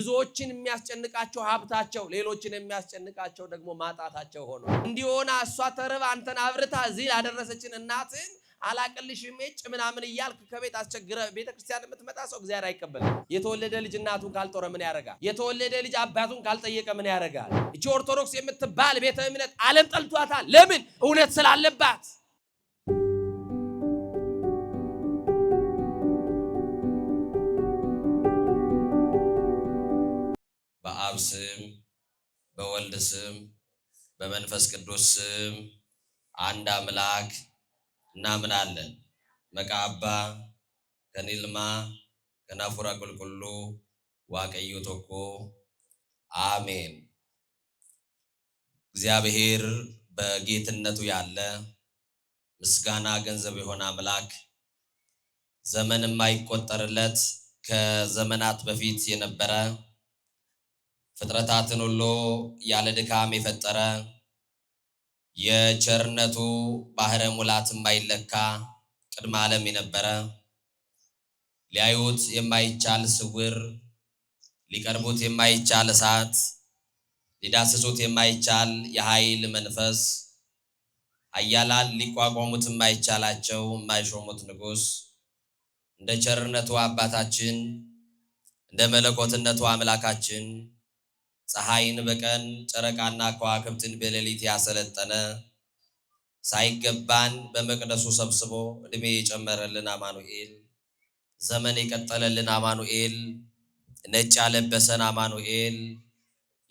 ብዙዎችን የሚያስጨንቃቸው ሀብታቸው ሌሎችን የሚያስጨንቃቸው ደግሞ ማጣታቸው ሆኖ እንዲሆነ እሷ ተርባ አንተን አብርታ እዚህ ያደረሰችን እናትን አላቀልሽም እጭ ምናምን ይያልክ ከቤት አስቸግረ ቤተክርስቲያን የምትመጣ ሰው እግዚአብሔር አይቀበልም። የተወለደ ልጅ እናቱን ካልጦረ ምን ያረጋል? የተወለደ ልጅ አባቱን ካልጠየቀ ምን ያረጋል? እቺ ኦርቶዶክስ የምትባል ቤተ እምነት ዓለም ጠልቷታል። ለምን? እውነት ስላለባት። በአብ ስም በወልድ ስም በመንፈስ ቅዱስ ስም አንድ አምላክ እናምናለን። መቃባ ከኒልማ ከናፉራ ቁልቁሉ ዋቀዩ ቶኮ አሜን። እግዚአብሔር በጌትነቱ ያለ ምስጋና ገንዘብ የሆነ አምላክ ዘመን የማይቆጠርለት ከዘመናት በፊት የነበረ ፍጥረታትን ሁሉ ያለ ድካም የፈጠረ የቸርነቱ ባህረ ሙላት የማይለካ ቅድመ ዓለም የነበረ ሊያዩት የማይቻል ስውር ሊቀርቡት የማይቻል እሳት ሊዳስሱት የማይቻል የኃይል መንፈስ ኃያላን ሊቋቋሙት የማይቻላቸው የማይሾሙት ንጉሥ እንደ ቸርነቱ አባታችን እንደ መለኮትነቱ አምላካችን ፀሐይን በቀን ጨረቃና ከዋክብትን በሌሊት ያሰለጠነ ሳይገባን በመቅደሱ ሰብስቦ እድሜ የጨመረልን አማኑኤል ዘመን የቀጠለልን አማኑኤል ነጭ ያለበሰን አማኑኤል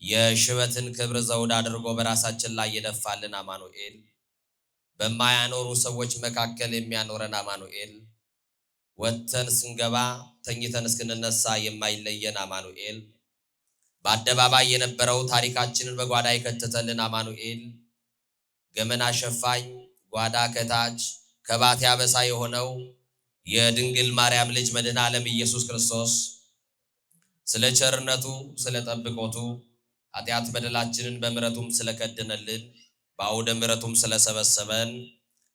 የሽበትን ክብር ዘውድ አድርጎ በራሳችን ላይ የደፋልን አማኑኤል በማያኖሩ ሰዎች መካከል የሚያኖረን አማኑኤል ወጥተን ስንገባ ተኝተን እስክንነሳ የማይለየን አማኑኤል በአደባባይ የነበረው ታሪካችንን በጓዳ የከተተልን አማኑኤል ገመና ሸፋኝ ጓዳ ከታች ከባት ያበሳ የሆነው የድንግል ማርያም ልጅ መድኃኔ ዓለም ኢየሱስ ክርስቶስ ስለ ቸርነቱ ስለ ጠብቆቱ ኃጢአት በደላችንን በምሕረቱም ስለከደነልን በአውደ ምሕረቱም ስለሰበሰበን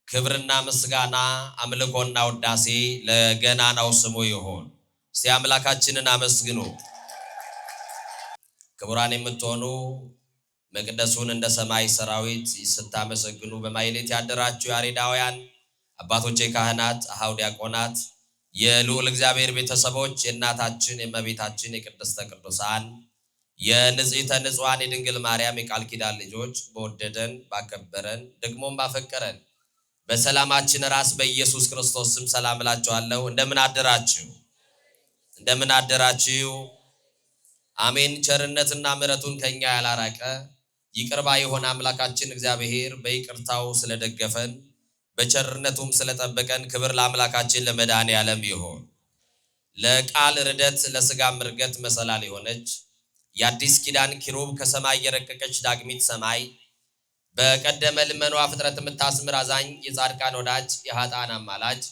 ክብርና ምስጋና አምልኮና ውዳሴ ለገናናው ስሙ ይሁን። እስቲ አምላካችንን አመስግኑ። ክቡራን የምትሆኑ መቅደሱን እንደ ሰማይ ሰራዊት ስታመሰግኑ በማይሌት ያደራችሁ ያሬዳውያን አባቶቼ ካህናት፣ አኀው ዲያቆናት፣ የልዑል እግዚአብሔር ቤተሰቦች የእናታችን የእመቤታችን የቅድስተ ቅዱሳን የንጽሕተ ንጹሐን የድንግል ማርያም የቃል ኪዳን ልጆች በወደደን ባከበረን ደግሞም ባፈቀረን በሰላማችን ራስ በኢየሱስ ክርስቶስ ስም ሰላም እላችኋለሁ። እንደምን አደራችሁ? እንደምን አደራችሁ? አሜን። ቸርነትና ምሕረቱን ከኛ ያላራቀ ይቅርባ የሆነ አምላካችን እግዚአብሔር በይቅርታው ስለደገፈን በቸርነቱም ስለጠበቀን ክብር ለአምላካችን ለመድኃኔ ዓለም ይሁን። ለቃል ርደት ለሥጋም እርገት መሰላል የሆነች የአዲስ ኪዳን ኪሩብ ከሰማይ የረቀቀች ዳግሚት ሰማይ በቀደመ ልመኗ ፍጥረት የምታስምር አዛኝ የጻድቃን ወዳጅ የኃጥአን አማላጅ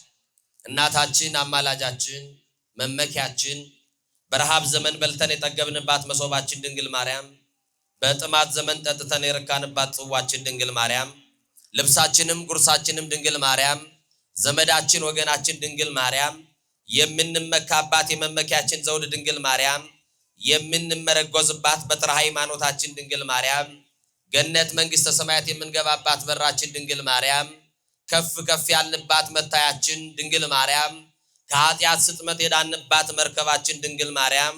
እናታችን አማላጃችን መመኪያችን በረሃብ ዘመን በልተን የጠገብንባት መሶባችን ድንግል ማርያም በጥማት ዘመን ጠጥተን የረካንባት ጽዋችን ድንግል ማርያም ልብሳችንም ጉርሳችንም ድንግል ማርያም ዘመዳችን ወገናችን ድንግል ማርያም የምንመካባት የመመኪያችን ዘውድ ድንግል ማርያም የምንመረጎዝባት በትረ ሃይማኖታችን ድንግል ማርያም ገነት መንግሥተ ሰማያት የምንገባባት በራችን ድንግል ማርያም ከፍ ከፍ ያልንባት መታያችን ድንግል ማርያም ከኃጢአት ስጥመት የዳንባት መርከባችን ድንግል ማርያም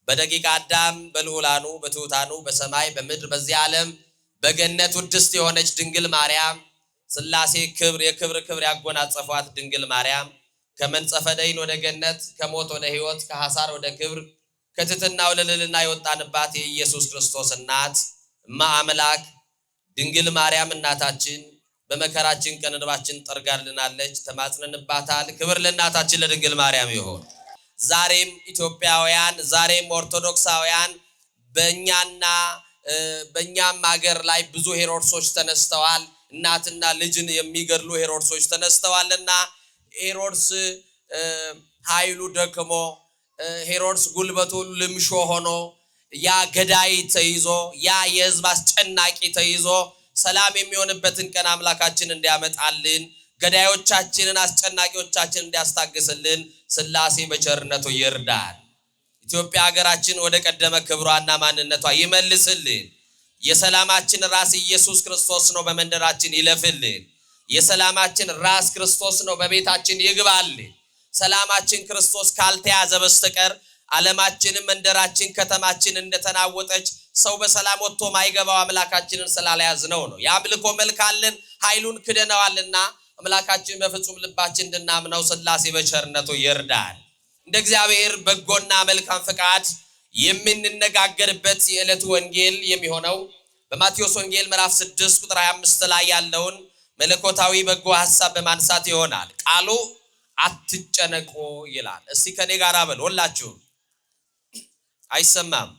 በደቂቀ አዳም በልዑላኑ በትሑታኑ በሰማይ በምድር በዚህ ዓለም በገነት ውድስት የሆነች ድንግል ማርያም ሥላሴ ክብር የክብር ክብር ያጎናጸፏት ድንግል ማርያም ከመንጸፈ ደይን ወደ ገነት ከሞት ወደ ሕይወት ከሐሳር ወደ ክብር ከትሕትና ወደ ልዕልና የወጣንባት የኢየሱስ ክርስቶስ እናት እማ አምላክ ድንግል ማርያም እናታችን በመከራችን ቀን እንባችን ጠርጋልናለች፣ ተማጽነንባታል። ክብር ለእናታችን ለድንግል ማርያም ይሁን። ዛሬም ኢትዮጵያውያን ዛሬም ኦርቶዶክሳውያን በእኛም ሀገር ላይ ብዙ ሄሮድሶች ተነስተዋል። እናትና ልጅን የሚገድሉ ሄሮድሶች ተነስተዋልና ሄሮድስ ኃይሉ ደክሞ ሄሮድስ ጉልበቱ ልምሾ ሆኖ ያ ገዳይ ተይዞ ያ የሕዝብ አስጨናቂ ተይዞ ሰላም የሚሆንበትን ቀን አምላካችን እንዲያመጣልን ገዳዮቻችንን አስጨናቂዎቻችንን እንዲያስታግስልን ሥላሴ በቸርነቱ ይርዳን። ኢትዮጵያ ሀገራችን ወደ ቀደመ ክብሯና ማንነቷ ይመልስልን። የሰላማችን ራስ ኢየሱስ ክርስቶስ ነው፣ በመንደራችን ይለፍልን። የሰላማችን ራስ ክርስቶስ ነው፣ በቤታችን ይግባልን። ሰላማችን ክርስቶስ ካልተያዘ በስተቀር ዓለማችንም መንደራችን ከተማችን እንደተናወጠች ሰው በሰላም ወጥቶ ማይገባው አምላካችንን ስላልያዝነው ነው። የአምልኮ መልክ አለን፣ ኃይሉን ክደነዋልና አምላካችን በፍጹም ልባችን እንድናምነው ሥላሴ በቸርነቱ ይርዳል። እንደ እግዚአብሔር በጎና መልካም ፈቃድ የምንነጋገርበት የዕለቱ ወንጌል የሚሆነው በማቴዎስ ወንጌል ምዕራፍ 6 ቁጥር 25 ላይ ያለውን መለኮታዊ በጎ ሐሳብ በማንሳት ይሆናል። ቃሉ አትጨነቁ ይላል። እስቲ ከኔ ጋር በሉ ሁላችሁ። አይሰማም?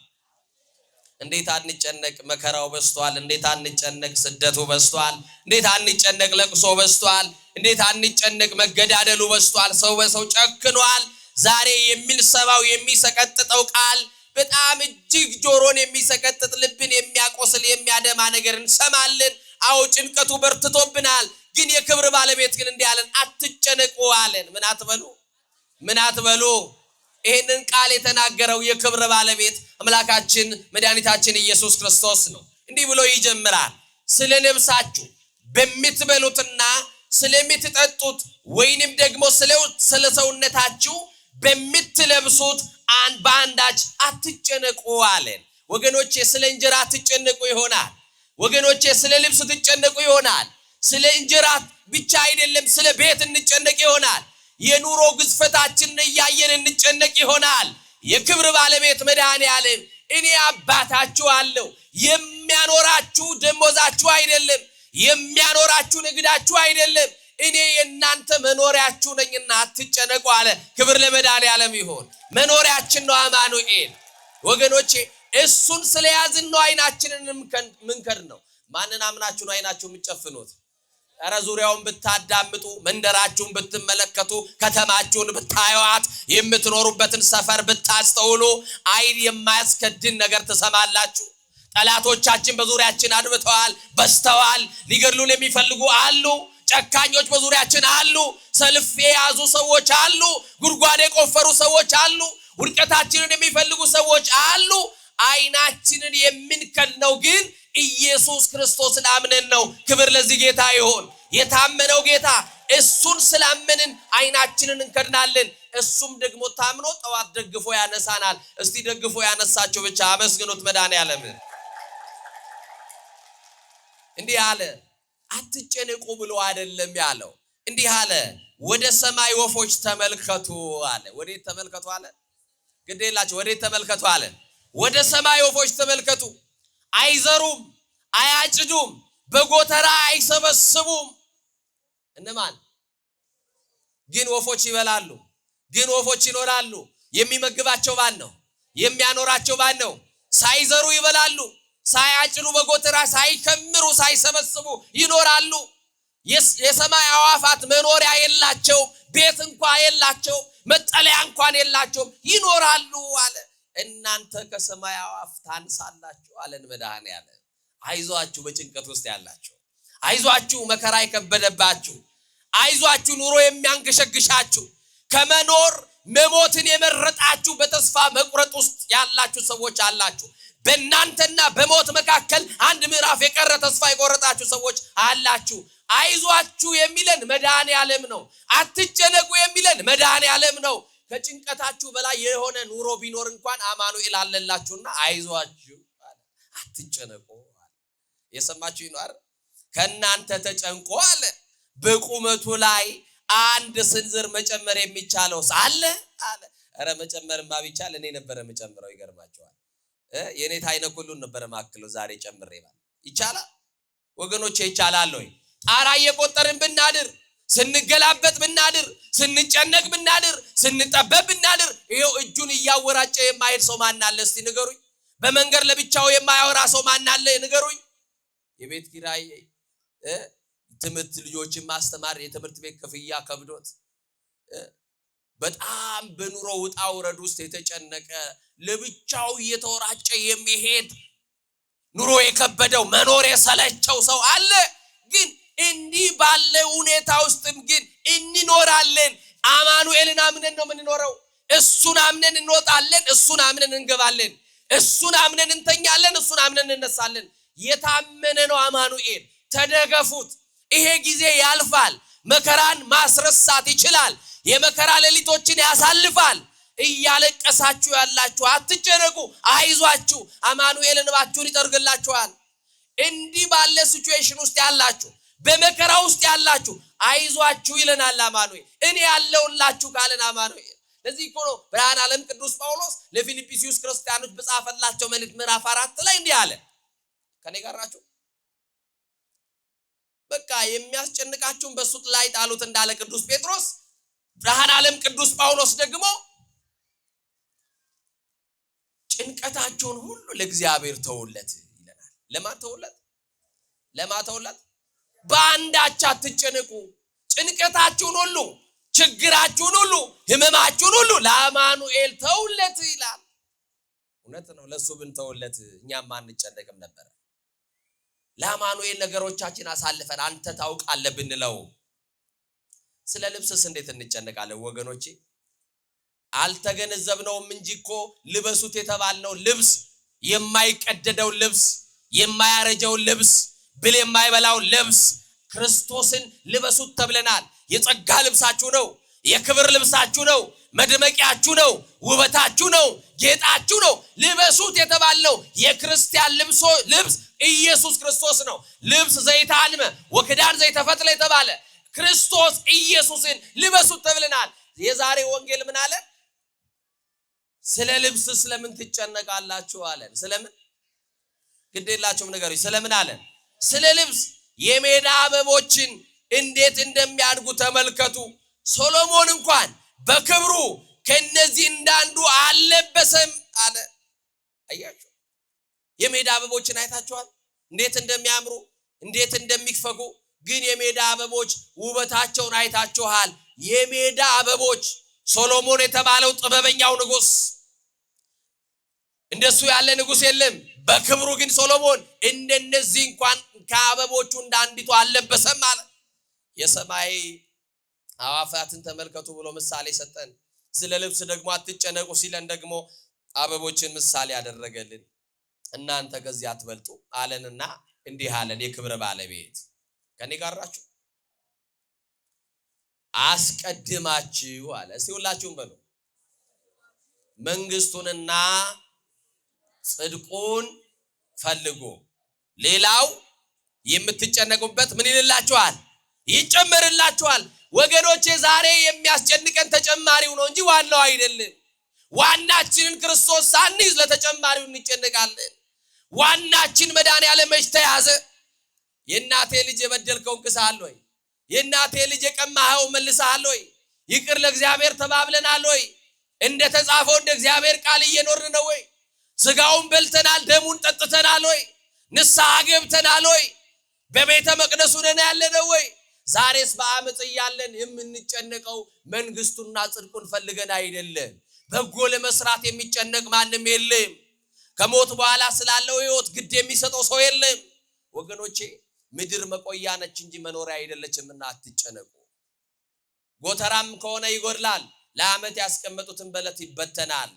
እንዴት አንጨነቅ? መከራው በስቷል። እንዴት አንጨነቅ? ስደቱ በስቷል። እንዴት አንጨነቅ? ለቅሶ በስቷል። እንዴት አንጨነቅ? መገዳደሉ በስቷል። ሰው በሰው ጨክኗል። ዛሬ የሚልሰባው የሚሰቀጥጠው ቃል በጣም እጅግ ጆሮን የሚሰቀጥጥ ልብን የሚያቆስል የሚያደማ ነገር እንሰማለን። አዎ ጭንቀቱ በርትቶብናል። ግን የክብር ባለቤት ግን እንዲህ አለን፣ አትጨነቁ አለን። ምን አትበሉ? ይሄንን ቃል የተናገረው የክብር ባለቤት አምላካችን መድኃኒታችን ኢየሱስ ክርስቶስ ነው። እንዲህ ብሎ ይጀምራል። ስለ ነፍሳችሁ በምትበሉትና ስለምትጠጡት ወይንም ደግሞ ስለ ሰውነታችሁ በምትለብሱት በአንዳች አትጨነቁ አለን። ወገኖቼ ስለ እንጀራ ትጨነቁ ይሆናል። ወገኖቼ ስለ ልብስ ትጨነቁ ይሆናል። ስለ እንጀራ ብቻ አይደለም፣ ስለ ቤት እንጨነቅ ይሆናል። የኑሮ ግዝፈታችንን እያየን እንጨነቅ ይሆናል። የክብር ባለቤት መድኃኔዓለም እኔ አባታችሁ አለው፣ የሚያኖራችሁ ደሞዛችሁ አይደለም፣ የሚያኖራችሁ ንግዳችሁ አይደለም፣ እኔ የእናንተ መኖሪያችሁ ነኝና አትጨነቁ አለ። ክብር ለመድኃኔዓለም ይሁን። መኖሪያችን ነው አማኑኤል። ወገኖቼ እሱን ስለያዝን ነው አይናችንን ምንከድ ነው። ማንን አምናችሁ ነው አይናችሁ የምትጨፍኑት? ኧረ ዙሪያውን ብታዳምጡ፣ መንደራችሁን ብትመለከቱ፣ ከተማችሁን ብታዩት፣ የምትኖሩበትን ሰፈር ብታስተውሉ አይን የማያስከድን ነገር ትሰማላችሁ። ጠላቶቻችን በዙሪያችን አድብተዋል፣ በስተዋል። ሊገድሉን የሚፈልጉ አሉ። ጨካኞች በዙሪያችን አሉ። ሰልፍ የያዙ ሰዎች አሉ። ጉድጓድ የቆፈሩ ሰዎች አሉ። ውድቀታችንን የሚፈልጉ ሰዎች አሉ። አይናችንን የምንከድነው ግን ኢየሱስ ክርስቶስን አምነን ነው። ክብር ለዚህ ጌታ ይሁን። የታመነው ጌታ እሱን ስላመንን አይናችንን እንከድናለን። እሱም ደግሞ ታምኖ ጠዋት ደግፎ ያነሳናል። እስቲ ደግፎ ያነሳችሁ ብቻ አመስግኑት መድኃኔዓለም። እንዲህ አለ፣ አትጨነቁ ብሎ አይደለም ያለው። እንዲህ አለ፣ ወደ ሰማይ ወፎች ተመልከቱ አለ። ወዴት ተመልከቱ አለ? ግዴላችሁ ወዴት ተመልከቱ አለ? ወደ ሰማይ ወፎች ተመልከቱ። አይዘሩም፣ አያጭዱም፣ በጎተራ አይሰበስቡም። እነማን ግን ወፎች ይበላሉ፣ ግን ወፎች ይኖራሉ። የሚመግባቸው ማን ነው? የሚያኖራቸው ማን ነው? ሳይዘሩ ይበላሉ፣ ሳያጭዱ፣ በጎተራ ሳይከምሩ፣ ሳይሰበስቡ ይኖራሉ። የሰማይ አዋፋት መኖሪያ የላቸውም፣ ቤት እንኳን የላቸውም፣ መጠለያ እንኳን የላቸውም፣ ይኖራሉ አለ። እናንተ ከሰማይ አዋፍ ታንሳላችሁ አለን መድኃኔዓለም። አይዟችሁ በጭንቀት ውስጥ ያላችሁ፣ አይዟችሁ መከራ የከበደባችሁ፣ አይዟችሁ ኑሮ የሚያንገሸግሻችሁ፣ ከመኖር መሞትን የመረጣችሁ በተስፋ መቁረጥ ውስጥ ያላችሁ ሰዎች አላችሁ። በእናንተና በሞት መካከል አንድ ምዕራፍ የቀረ ተስፋ የቆረጣችሁ ሰዎች አላችሁ። አይዟችሁ የሚለን መድኃኔዓለም ነው። አትጨነቁ የሚለን መድኃኔዓለም ነው። ከጭንቀታችሁ በላይ የሆነ ኑሮ ቢኖር እንኳን አማኑኤል አለላችሁና አይዟችሁ አለ። አትጨነቁ አለ። የሰማችሁ ይኖር ከናንተ ተጨንቆ አለ በቁመቱ ላይ አንድ ስንዝር መጨመር የሚቻለው ሳለ አለ። ኧረ መጨመርማ ቢቻል እኔ ነበር መጨመረው። ይገርማችኋል። የኔ ታይነ ሁሉን ነበር ማክለው ዛሬ ጨምሬ ማለት ይቻላል። ወገኖቼ ይቻላል ወይ? ጣራ እየቆጠርን ብናድር፣ ስንገላበጥ ብናድር፣ ስንጨነቅ ብናድር፣ ስንጠበብ ብናድር፣ ይሄው እጁን እያወራጨ የማይሄድ ሰው ማን አለ? እስቲ ንገሩኝ። በመንገድ ለብቻው የማያወራ ሰው ማን አለ? ንገሩኝ። የቤት ኪራይ፣ ትምህርት፣ ልጆችን ማስተማር፣ የትምህርት ቤት ክፍያ ከብዶት በጣም በኑሮ ውጣ ውረድ ውስጥ የተጨነቀ ለብቻው እየተወራጨ የሚሄድ ኑሮ የከበደው መኖር የሰለቸው ሰው አለ። ግን እንዲህ ባለ ሁኔታ ውስጥም ግን እንኖራለን። አማኑኤልን አምነን ነው የምንኖረው። እሱን አምነን እንወጣለን፣ እሱን አምነን እንገባለን፣ እሱን አምነን እንተኛለን፣ እሱን አምነን እንነሳለን። የታመነ ነው አማኑኤል። ተደገፉት። ይሄ ጊዜ ያልፋል። መከራን ማስረሳት ይችላል። የመከራ ሌሊቶችን ያሳልፋል። እያለቀሳችሁ ያላችሁ አትጨነቁ፣ አይዟችሁ። አማኑኤል እንባችሁን ይጠርግላችኋል። እንዲህ ባለ ሲቹዌሽን ውስጥ ያላችሁ፣ በመከራ ውስጥ ያላችሁ አይዟችሁ ይለናል አማኑኤል። እኔ ያለውላችሁ ካለን አማኑኤል። ለዚህ እኮ ነው ብርሃነ ዓለም ቅዱስ ጳውሎስ ለፊልጵስዩስ ክርስቲያኖች በጻፈላቸው መልእክት ምዕራፍ 4 ላይ እንዲህ አለ። ከኔ ጋር ናችሁ? በቃ የሚያስጨንቃችሁን በሱ ላይ ጣሉት እንዳለ ቅዱስ ጴጥሮስ፣ ብርሃነ ዓለም ቅዱስ ጳውሎስ ደግሞ ጭንቀታችሁን ሁሉ ለእግዚአብሔር ተውለት ይለናል። ለማን ተውለት? ለማን ተውለት? በአንዳች አትጨነቁ። ጭንቀታችሁን ሁሉ፣ ችግራችሁን ሁሉ፣ ህመማችሁን ሁሉ ለአማኑኤል ተውለት ይላል። እውነት ነው። ለሱ ብንተውለት እኛም አንጨነቅም ነበር። ለአማኑኤል ነገሮቻችን አሳልፈን አንተ ታውቃለህ ብንለው፣ ስለ ልብስስ እንዴት እንጨነቃለን ወገኖቼ? አልተገነዘብነውም እንጂ እኮ ልበሱት የተባልነው ልብስ የማይቀደደው ልብስ፣ የማያረጀው ልብስ፣ ብል የማይበላው ልብስ ክርስቶስን ልበሱት ተብለናል። የጸጋ ልብሳችሁ ነው፣ የክብር ልብሳችሁ ነው፣ መድመቂያችሁ ነው፣ ውበታችሁ ነው፣ ጌጣችሁ ነው። ልበሱት የተባልነው የክርስቲያን ልብስ ኢየሱስ ክርስቶስ ነው። ልብስ ዘይተ አልመ ወክዳን ዘይተ ፈትለ የተባለ ክርስቶስ ኢየሱስን ልበሱት ተብለናል። የዛሬ ወንጌል ምን አለ? ስለ ልብስ ስለምን ትጨነቃላችሁ አለን። ስለምን ግዴላችሁም ነገሩ ስለምን አለን? ስለ ልብስ የሜዳ አበቦችን እንዴት እንደሚያድጉ ተመልከቱ። ሶሎሞን እንኳን በክብሩ ከነዚህ እንዳንዱ አልለበሰም አለ። አያችሁ፣ የሜዳ አበቦችን አይታችኋል? እንዴት እንደሚያምሩ፣ እንዴት እንደሚፈኩ። ግን የሜዳ አበቦች ውበታቸውን አይታችኋል? የሜዳ አበቦች ሶሎሞን የተባለው ጥበበኛው ንጉስ፣ እንደሱ ያለ ንጉስ የለም። በክብሩ ግን ሶሎሞን እንደነዚህ እንኳን ከአበቦቹ እንዳንዲቱ አልለበሰም አለ። የሰማይ አዋፋትን ተመልከቱ ብሎ ምሳሌ ሰጠን። ስለ ልብስ ደግሞ አትጨነቁ ሲለን ደግሞ አበቦችን ምሳሌ ያደረገልን። እናንተ ከዚህ አትበልጡ አለንና እንዲህ አለን። የክብር ባለቤት ከኔ ጋር ናችሁ? አስቀድማችሁ አለ። እስቲ ሁላችሁም በሉ መንግስቱንና ጽድቁን ፈልጉ፣ ሌላው የምትጨነቁበት ምን ይልላችኋል? ይጨመርላችኋል። ወገኖቼ ዛሬ የሚያስጨንቀን ተጨማሪው ነው እንጂ ዋናው አይደለም። ዋናችንን ክርስቶስ ሳንይዝ ለተጨማሪው እንጨነቃለን። ዋናችን መድኃኒዓለም መች ተያዘ? የእናቴ ልጅ የበደልከውን ክሰሃል ወይ? የእናቴ ልጅ የቀማኸው መልሰሃል ወይ? ይቅር ለእግዚአብሔር ተባብለናል ወይ? እንደ ተጻፈው እንደ እግዚአብሔር ቃል እየኖርን ነው ወይ? ስጋውን በልተናል፣ ደሙን ጠጥተናል ወይ? ንስሐ ገብተናል ወይ? በቤተ መቅደሱ ነን ያለነው ወይ? ዛሬስ በአመጽ እያለን የምንጨነቀው መንግስቱና ጽድቁን ፈልገን አይደለም። በጎ ለመስራት የሚጨነቅ ማንም የለም። ከሞት በኋላ ስላለው ህይወት ግድ የሚሰጠው ሰው የለም። ወገኖቼ ምድር መቆያ ነች እንጂ መኖሪያ አይደለችምና አትጨነቁ። ጎተራም ከሆነ ይጎድላል፣ ለአመት ያስቀመጡትን በለት ይበተናል፣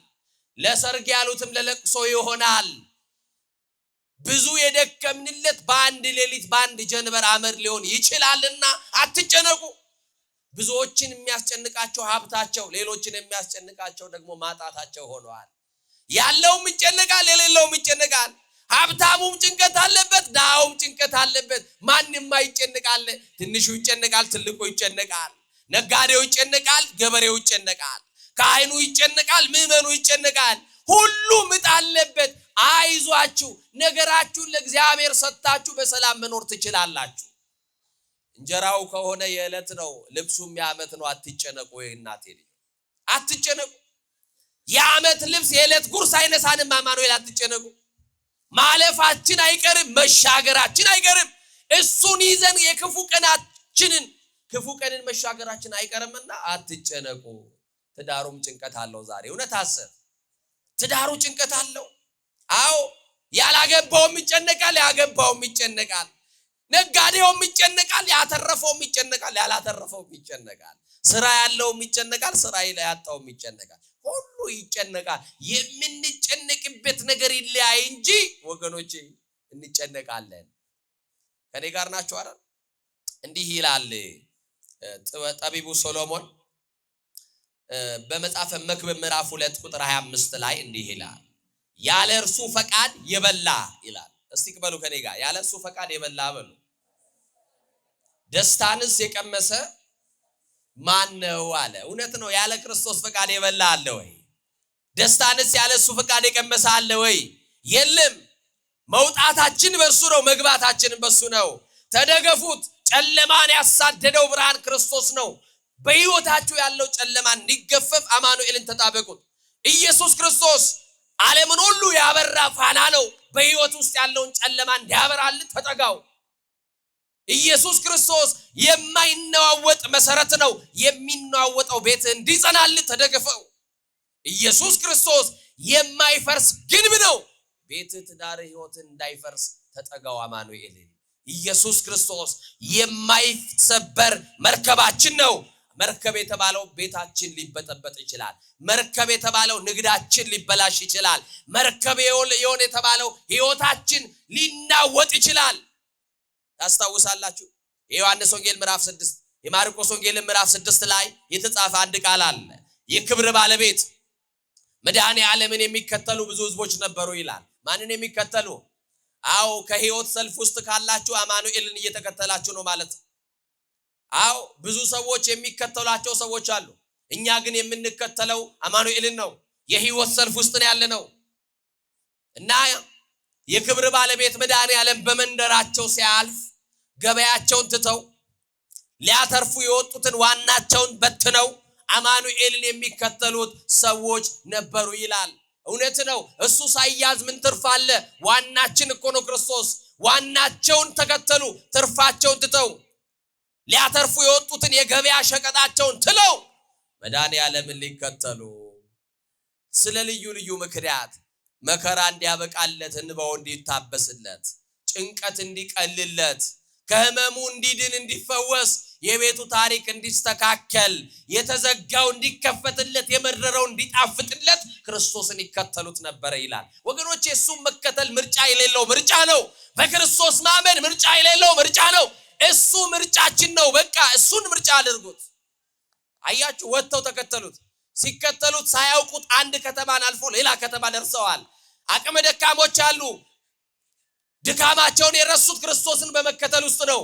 ለሰርግ ያሉትም ለለቅሶ ይሆናል። ብዙ የደከምንለት በአንድ ሌሊት በአንድ ጀንበር አመድ ሊሆን ይችላልና አትጨነቁ። ብዙዎችን የሚያስጨንቃቸው ሀብታቸው፣ ሌሎችን የሚያስጨንቃቸው ደግሞ ማጣታቸው ሆነዋል። ያለውም ይጨነቃል፣ የሌለውም ይጨነቃል። ሀብታሙም ጭንቀት አለበት፣ ዳውም ጭንቀት አለበት። ማንንም አይጨነቃል። ትንሹ ይጨነቃል፣ ትልቁ ይጨነቃል። ነጋዴው ይጨነቃል፣ ገበሬው ይጨነቃል። ካህኑ ይጨነቃል፣ ምዕመኑ ይጨነቃል። ሁሉም ዕጣ አለበት። አይዟችሁ፣ ነገራችሁን ለእግዚአብሔር ሰጥታችሁ በሰላም መኖር ትችላላችሁ። እንጀራው ከሆነ የዕለት ነው፣ ልብሱም የዓመት ነው። አትጨነቁ። እናቴ ልጅ አትጨነቁ። የዓመት ልብስ የዕለት ጉርስ አይነሳንም። አማኑኤል አትጨነቁ። ማለፋችን አይቀርም፣ መሻገራችን አይቀርም። እሱን ይዘን የክፉ ቀንን መሻገራችን አይቀርምና አትጨነቁ። ትዳሩም ጭንቀት አለው። ዛሬ እውነት አሰብ ትዳሩ ጭንቀት አለው። አዎ ያላገባውም ይጨነቃል፣ ያገባውም ይጨነቃል። ነጋዴውም ይጨነቃል፣ ያተረፈውም ይጨነቃል፣ ያላተረፈውም ይጨነቃል። ስራ ያለውም ይጨነቃል፣ ስራ ያጣውም ይጨነቃል። ሁሉ ይጨነቃል። የምንጨነቅበት ነገር ይለያይ እንጂ ወገኖቼ እንጨነቃለን። ከኔ ጋር ናችሁ አይደል? እንዲህ ይላል ጠቢቡ ሶሎሞን በመጽሐፈ መክብብ ምዕራፍ 2 ቁጥር 25 ላይ እንዲህ ይላል ያለ እርሱ ፈቃድ የበላ ይላል። እስቲ ቅበሉ ከኔ ጋር ያለ እርሱ ፈቃድ የበላ በሉ። ደስታንስ የቀመሰ ማን ነው አለ። እውነት ነው። ያለ ክርስቶስ ፈቃድ የበላ አለ ወይ? ደስታንስ ያለ እሱ ፈቃድ የቀመሰ አለ ወይ? የለም። መውጣታችን በሱ ነው፣ መግባታችን በሱ ነው። ተደገፉት። ጨለማን ያሳደደው ብርሃን ክርስቶስ ነው። በህይወታችሁ ያለው ጨለማ እንዲገፈፍ አማኑኤልን ተጣበቁት። ኢየሱስ ክርስቶስ ዓለምን ሁሉ ያበራ ፋና ነው። በህይወት ውስጥ ያለውን ጨለማ እንዲያበራል ተጠጋው። ኢየሱስ ክርስቶስ የማይነዋወጥ መሰረት ነው። የሚነዋወጠው ቤት እንዲጸናል ተደገፈው። ኢየሱስ ክርስቶስ የማይፈርስ ግንብ ነው። ቤት ትዳር ህይወት እንዳይፈርስ ተጠጋው አማኑኤልን። ኢየሱስ ክርስቶስ የማይሰበር መርከባችን ነው። መርከብ የተባለው ቤታችን ሊበጠበጥ ይችላል። መርከብ የተባለው ንግዳችን ሊበላሽ ይችላል። መርከብ የሆነ የተባለው ህይወታችን ሊናወጥ ይችላል። ታስታውሳላችሁ የዮሐንስ ወንጌል ምዕራፍ 6 የማርቆስ ወንጌል ምዕራፍ 6 ላይ የተጻፈ አንድ ቃል አለ። የክብር ባለቤት መድኃኔ ዓለምን የሚከተሉ ብዙ ህዝቦች ነበሩ ይላል። ማንን የሚከተሉ? አዎ ከህይወት ሰልፍ ውስጥ ካላችሁ አማኑኤልን እየተከተላችሁ ነው ማለት። አዎ ብዙ ሰዎች የሚከተሏቸው ሰዎች አሉ። እኛ ግን የምንከተለው አማኑኤልን ነው። የህይወት ሰልፍ ውስጥ ነው ያለነው እና የክብር ባለቤት መድኃኔ ዓለም በመንደራቸው ሲያልፍ ገበያቸውን ትተው ሊያተርፉ የወጡትን ዋናቸውን በትነው አማኑኤልን የሚከተሉት ሰዎች ነበሩ ይላል። እውነት ነው። እሱ ሳይያዝ ምን ትርፍ አለ? ዋናችን እኮ ነው ክርስቶስ። ዋናቸውን ተከተሉ። ትርፋቸውን ትተው ሊያተርፉ የወጡትን የገበያ ሸቀጣቸውን ትለው መድኃኔ ዓለምን ሊከተሉ ስለ ልዩ ልዩ ምክንያት መከራ እንዲያበቃለት፣ እንባው እንዲታበስለት፣ ጭንቀት እንዲቀልለት፣ ከህመሙ እንዲድን እንዲፈወስ፣ የቤቱ ታሪክ እንዲስተካከል፣ የተዘጋው እንዲከፈትለት፣ የመረረው እንዲጣፍጥለት ክርስቶስን ይከተሉት ነበር ይላል። ወገኖች እሱ መከተል ምርጫ የሌለው ምርጫ ነው። በክርስቶስ ማመን ምርጫ የሌለው ምርጫ ነው። እሱ ምርጫችን ነው። በቃ እሱን ምርጫ አድርጉት። አያችሁ ወጥተው ተከተሉት። ሲከተሉት ሳያውቁት አንድ ከተማን አልፎ ሌላ ከተማ ደርሰዋል። አቅመ ደካሞች አሉ። ድካማቸውን የረሱት ክርስቶስን በመከተል ውስጥ ነው።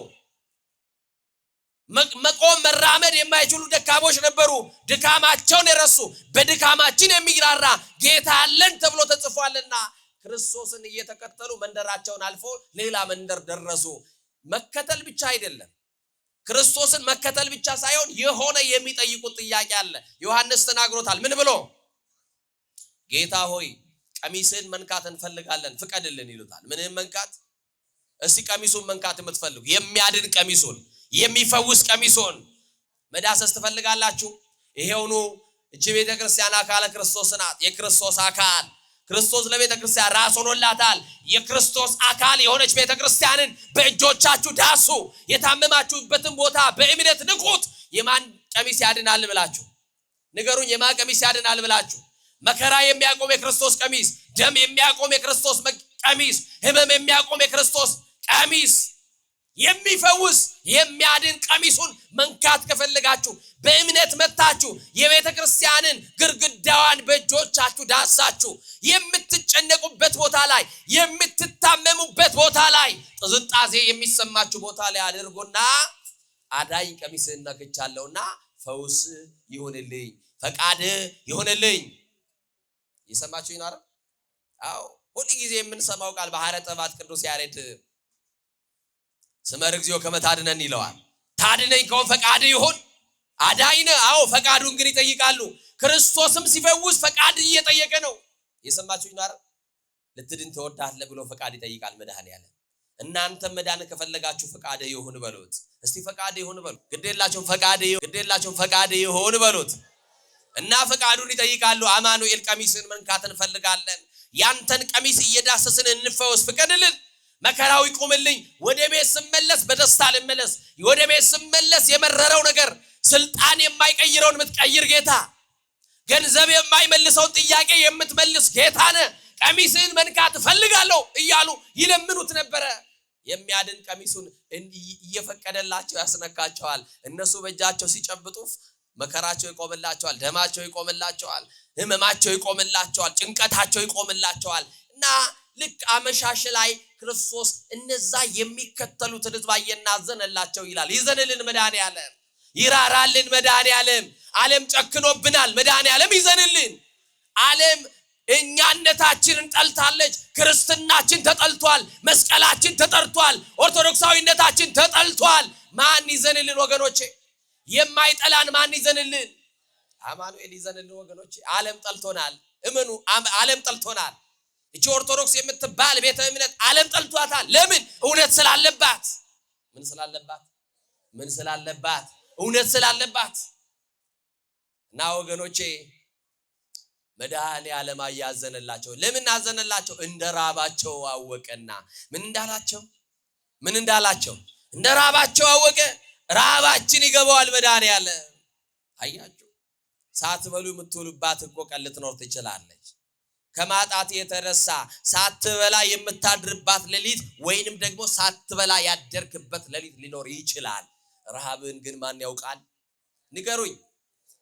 መቆም መራመድ የማይችሉ ደካሞች ነበሩ። ድካማቸውን የረሱ በድካማችን የሚራራ ጌታ አለን ተብሎ ተጽፏልና ክርስቶስን እየተከተሉ መንደራቸውን አልፎ ሌላ መንደር ደረሱ። መከተል ብቻ አይደለም፣ ክርስቶስን መከተል ብቻ ሳይሆን የሆነ የሚጠይቁት ጥያቄ አለ። ዮሐንስ ተናግሮታል። ምን ብሎ? ጌታ ሆይ ቀሚስን መንካት እንፈልጋለን ፍቀድልን ይሉታል። ምንም መንካት? እስቲ ቀሚሱን መንካት የምትፈልጉ የሚያድን ቀሚሱን፣ የሚፈውስ ቀሚሱን መዳሰስ ትፈልጋላችሁ? ይሄውኑ እቺ ቤተክርስቲያን አካለ ክርስቶስ ናት። የክርስቶስ አካል ክርስቶስ ለቤተክርስቲያን ራስ ሆኖላታል። የክርስቶስ አካል የሆነች ቤተክርስቲያንን በእጆቻችሁ ዳሱ። የታመማችሁበትን ቦታ በእምነት ንቁት። የማን ቀሚስ ያድናል ብላችሁ ንገሩኝ። የማን ቀሚስ ያድናል ብላችሁ? መከራ የሚያቆም የክርስቶስ ቀሚስ፣ ደም የሚያቆም የክርስቶስ ቀሚስ፣ ህመም የሚያቆም የክርስቶስ ቀሚስ፣ የሚፈውስ የሚያድን ቀሚሱን መንካት ከፈለጋችሁ በእምነት መታችሁ የቤተክርስቲያንን ግርግዳዋን በእጆቻችሁ ዳሳችሁ የምትጨነቁበት ቦታ ላይ፣ የምትታመሙበት ቦታ ላይ፣ ጥዝጣዜ የሚሰማችሁ ቦታ ላይ አድርጉና አዳኝ ቀሚስህን ነክቻለሁና ፈውስ ይሁንልኝ፣ ፈቃድ ይሁንልኝ። የሰማችሁ ይናራ? አዎ ሁሉ ጊዜ የምንሰማው ቃል ባህረ ጥበባት ቅዱስ ያሬድ ስመር እግዚኦ ከመታድነን ይለዋል። ታድነኝ ከሆነ ፈቃድ ይሁን። አዳይነ አዎ ፈቃዱን ግን ይጠይቃሉ። ክርስቶስም ሲፈውስ ፈቃድ እየጠየቀ ነው። የሰማችሁ ይናራ? ልትድን ተወዳለህ ብሎ ፈቃድ ይጠይቃል መድኃኔዓለም። እናንተ መዳን ከፈለጋችሁ ፈቃድ ይሁን በሉት። እስቲ ፈቃድ ይሁን በሉ። ግዴላችሁም ፈቃድ ይሁን በሉት። እና ፈቃዱን ይጠይቃሉ። አማኑኤል ቀሚስን መንካት እንፈልጋለን። ያንተን ቀሚስ እየዳሰስን እንፈወስ ፍቀድልን። መከራው ይቆምልኝ። ወደ ቤት ስመለስ በደስታ ልመለስ። ወደ ቤት ስመለስ የመረረው ነገር ስልጣን የማይቀይረውን የምትቀይር ጌታ፣ ገንዘብ የማይመልሰውን ጥያቄ የምትመልስ ጌታ ነህ። ቀሚስህን መንካት እፈልጋለሁ እያሉ ይለምኑት ነበረ። የሚያድን ቀሚሱን እየፈቀደላቸው ያስነካቸዋል። እነሱ በእጃቸው ሲጨብጡ መከራቸው ይቆምላቸዋል፣ ደማቸው ይቆምላቸዋል፣ ህመማቸው ይቆምላቸዋል፣ ጭንቀታቸው ይቆምላቸዋል። እና ልክ አመሻሽ ላይ ክርስቶስ እነዛ የሚከተሉትን ሕዝብ አየና አዘነላቸው ይላል። ይዘንልን መድኃኔዓለም፣ ይራራልን መድኃኔዓለም። ዓለም ጨክኖብናል፣ መድኃኔዓለም ይዘንልን። ዓለም እኛነታችንን ጠልታለች። ክርስትናችን ተጠልቷል፣ መስቀላችን ተጠርቷል፣ ኦርቶዶክሳዊነታችን ተጠልቷል። ማን ይዘንልን ወገኖቼ? የማይጠላን ማን ይዘንልን? አማኑኤል ይዘንልን ወገኖቼ። ዓለም ጠልቶናል፣ እመኑ፣ ዓለም ጠልቶናል። እቺ ኦርቶዶክስ የምትባል ቤተ እምነት ዓለም ጠልቷታል። ለምን? እውነት ስላለባት። ምን ስላለባት? ምን ስላለባት? እውነት ስላለባት። እና ወገኖቼ መድኃኔዓለም አያዘነላቸው። ለምን አዘነላቸው? እንደራባቸው አወቀና ምን እንዳላቸው? ምን እንዳላቸው? እንደራባቸው አወቀ። ራባችን ይገባዋል መድኃኔዓለም። አያችሁ፣ ሳትበሉ የምትውሉባት እኮ ቀን ልትኖር ትችላለች። ከማጣት የተነሳ ሳትበላ የምታድርባት ሌሊት ወይንም ደግሞ ሳትበላ ያደርክበት ሌሊት ሊኖር ይችላል። ረሃብን ግን ማን ያውቃል? ንገሩኝ።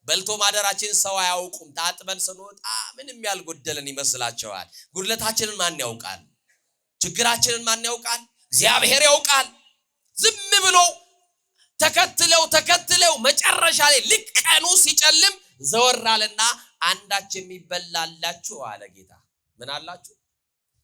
በልቶ ማደራችን ሰው አያውቁም። ታጥበን ስንወጣ ምንም ያልጎደለን ይመስላቸዋል። ጉድለታችንን ማን ያውቃል? ችግራችንን ማን ያውቃል? እግዚአብሔር ያውቃል። ዝም ብሎ ተከትለው መጨረሻ ላይ ልክ ቀኑ ሲጨልም ዘወር አለና አንዳች የሚበላላችሁ አለ ጌታ። ምን አላችሁ?